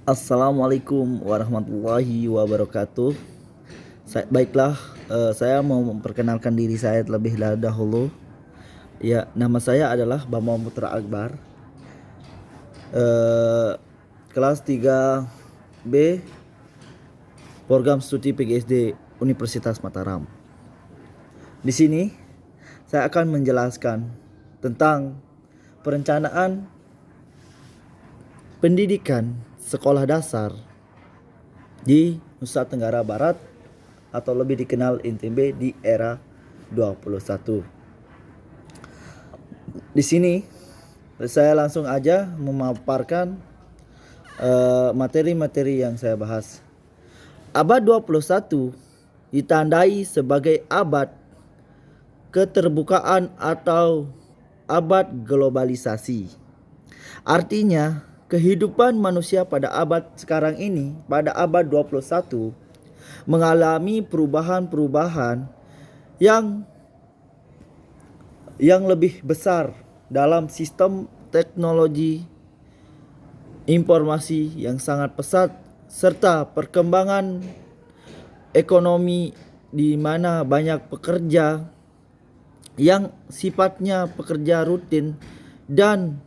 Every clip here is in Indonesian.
Assalamualaikum warahmatullahi wabarakatuh. Baiklah, saya mau memperkenalkan diri saya terlebih dahulu. Ya, nama saya adalah Bambang Putra Akbar. Eh, Kelas 3B Program Studi PGSD Universitas Mataram. Di sini saya akan menjelaskan tentang perencanaan pendidikan sekolah dasar di Nusa Tenggara Barat atau lebih dikenal NTB di era 21. Di sini saya langsung aja memaparkan materi-materi yang saya bahas. Abad 21 ditandai sebagai abad keterbukaan atau abad globalisasi. Artinya, kehidupan manusia pada abad sekarang ini, pada abad 21, mengalami perubahan-perubahan yang lebih besar dalam sistem teknologi informasi yang sangat pesat serta perkembangan ekonomi di mana banyak pekerja yang sifatnya pekerja rutin dan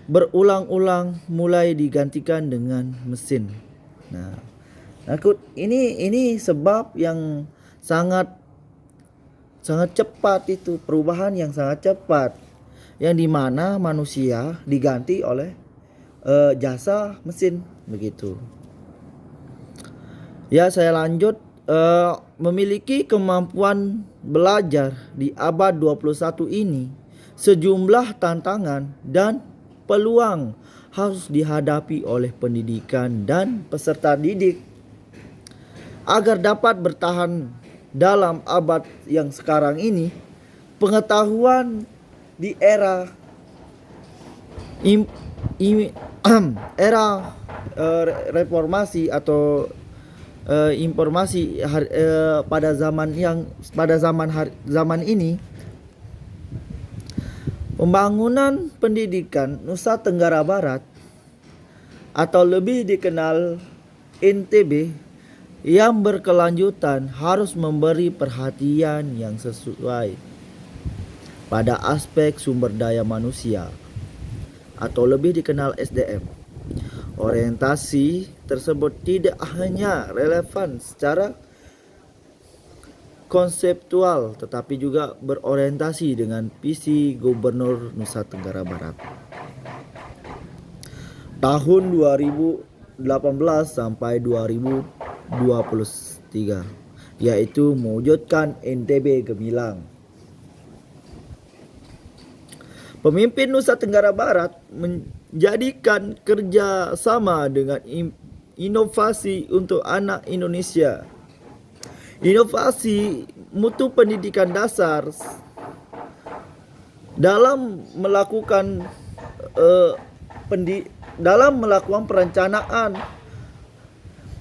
berulang-ulang mulai digantikan dengan mesin. Nah, ini sebab yang sangat cepat, itu perubahan yang sangat cepat yang dimana manusia diganti oleh jasa mesin begitu. Ya, saya lanjut. Memiliki kemampuan belajar di abad 21 ini, sejumlah tantangan dan peluang harus dihadapi oleh pendidikan dan peserta didik agar dapat bertahan dalam abad yang sekarang ini. Pengetahuan di era reformasi atau informasi pada zaman ini, pembangunan pendidikan Nusa Tenggara Barat atau lebih dikenal NTB yang berkelanjutan harus memberi perhatian yang sesuai pada aspek sumber daya manusia atau lebih dikenal SDM. Orientasi tersebut tidak hanya relevan secara konseptual tetapi juga berorientasi dengan visi Gubernur Nusa Tenggara Barat tahun 2018 sampai 2023, yaitu mewujudkan NTB Gemilang. Pemimpin Nusa Tenggara Barat menjadikan kerjasama dengan inovasi untuk anak Indonesia. Inovasi mutu pendidikan dasar dalam melakukan perencanaan,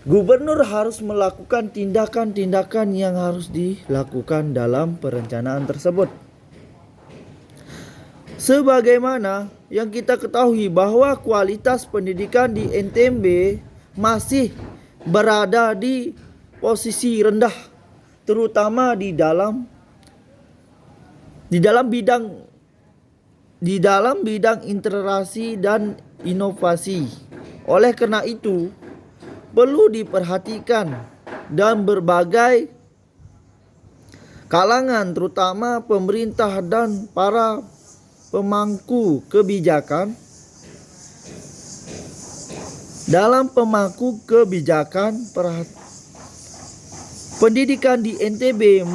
gubernur harus melakukan tindakan-tindakan yang harus dilakukan dalam perencanaan tersebut. Sebagaimana yang kita ketahui bahwa kualitas pendidikan di NTB masih berada di posisi rendah, terutama di dalam bidang interaksi dan inovasi. Oleh karena itu, perlu diperhatikan dan berbagai kalangan, terutama pemerintah dan para pemangku kebijakan dalam pemangku kebijakan pendidikan di NTB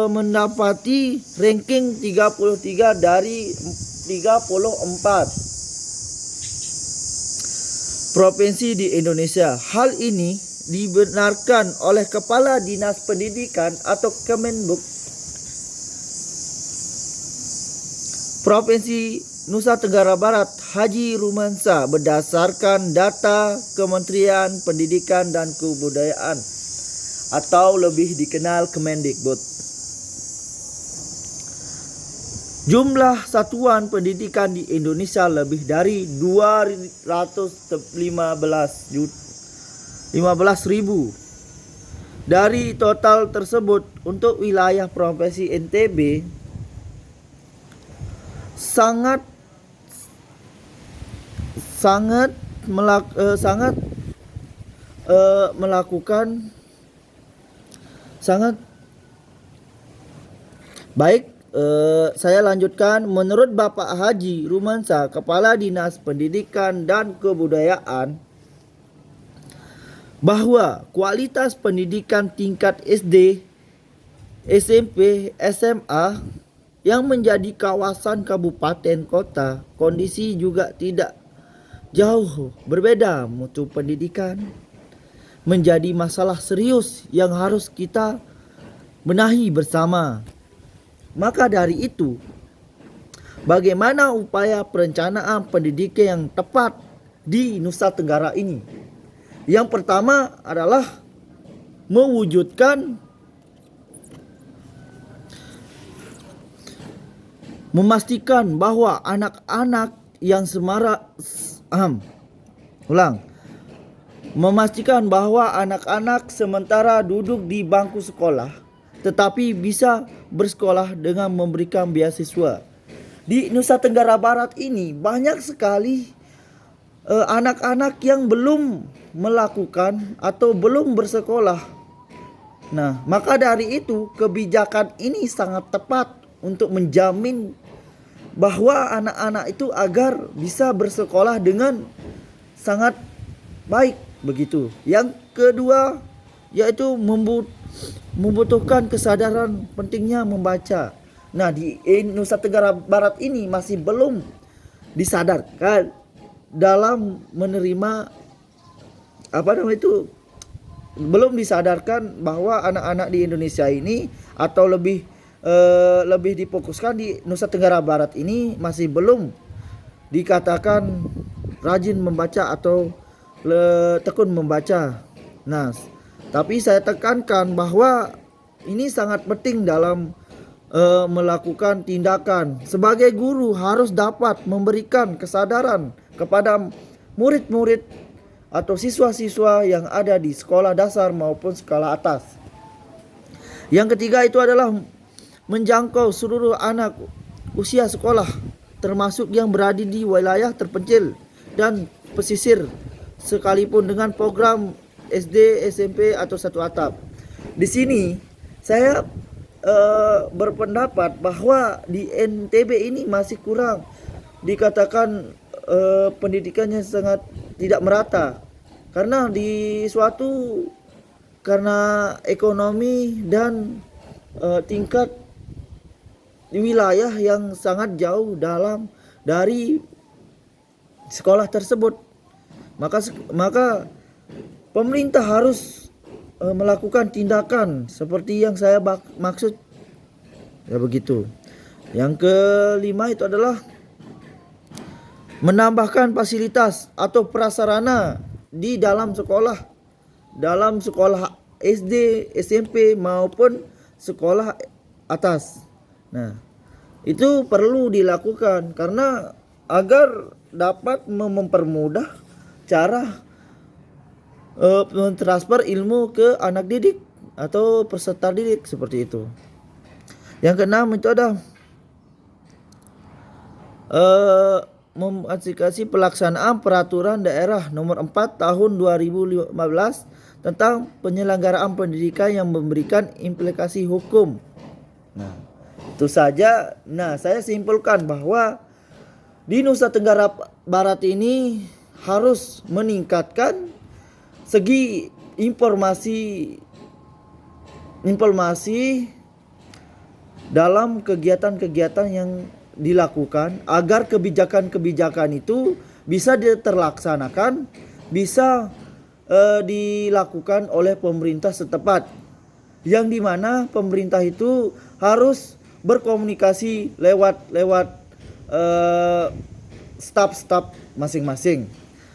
mendapati ranking 33 dari 34 provinsi di Indonesia. Hal ini dibenarkan oleh Kepala Dinas Pendidikan atau Kemendikbud Provinsi Nusa Tenggara Barat, Haji Rumansa, berdasarkan data Kementerian Pendidikan dan Kebudayaan atau lebih dikenal Kemendikbud. Jumlah satuan pendidikan di Indonesia lebih dari 215.000. Dari total tersebut, untuk wilayah Provinsi NTB sangat melakukan sangat baik. Saya lanjutkan. Menurut Bapak Haji Rumansa, Kepala Dinas Pendidikan dan Kebudayaan, bahwa kualitas pendidikan tingkat SD, SMP, SMA yang menjadi kawasan kabupaten kota, kondisi juga tidak jauh berbeda. Mutu pendidikan menjadi masalah serius yang harus kita benahi bersama. Maka dari itu, bagaimana upaya perencanaan pendidikan yang tepat di Nusa Tenggara ini? Yang pertama adalah memastikan bahwa anak-anak yang memastikan bahwa anak-anak sementara duduk di bangku sekolah tetapi bisa bersekolah dengan memberikan beasiswa. Di Nusa Tenggara Barat ini banyak sekali anak-anak yang belum melakukan atau belum bersekolah. Nah, maka dari itu kebijakan ini sangat tepat untuk menjamin bahwa anak-anak itu agar bisa bersekolah dengan sangat baik begitu. Yang kedua yaitu membutuhkan kesadaran pentingnya membaca. Nah, di Nusa Tenggara Barat ini masih belum disadarkan dalam menerima belum disadarkan bahwa anak-anak di Indonesia ini atau lebih difokuskan di Nusa Tenggara Barat ini masih belum dikatakan rajin membaca atau tekun membaca. Nah, tapi saya tekankan bahwa ini sangat penting dalam melakukan tindakan. Sebagai guru harus dapat memberikan kesadaran kepada murid-murid atau siswa-siswa yang ada di sekolah dasar maupun sekolah atas. Yang ketiga itu adalah menjangkau seluruh anak usia sekolah, termasuk yang berada di wilayah terpencil dan pesisir, sekalipun dengan program SD, SMP atau satu atap. Di sini saya berpendapat bahwa di NTB ini masih kurang, dikatakan pendidikannya sangat tidak merata karena karena ekonomi dan tingkat wilayah yang sangat jauh dari sekolah tersebut. Maka pemerintah harus melakukan tindakan seperti yang saya maksud, ya begitu. Yang kelima itu adalah menambahkan fasilitas atau prasarana di dalam sekolah SD, SMP maupun sekolah atas. Nah, itu perlu dilakukan karena agar dapat mempermudah cara transfer ilmu ke anak didik atau peserta didik seperti itu. Yang keenam itu ada mengadvokasi pelaksanaan peraturan daerah nomor 4 tahun 2015 tentang penyelenggaraan pendidikan yang memberikan implikasi hukum. Nah, itu saja. Nah, saya simpulkan bahwa di Nusa Tenggara Barat ini harus meningkatkan segi informasi dalam kegiatan-kegiatan yang dilakukan agar kebijakan-kebijakan itu bisa terlaksanakan, bisa dilakukan oleh pemerintah setempat, yang dimana pemerintah itu harus berkomunikasi lewat staf-staf masing-masing.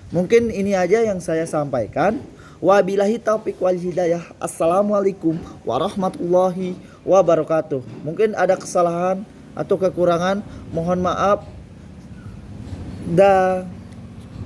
Mungkin ini aja yang saya sampaikan. Wabillahi taufiq wal hidayah. Assalamualaikum warahmatullahi wabarakatuh. Mungkin ada kesalahan atau kekurangan, mohon maaf. Dah.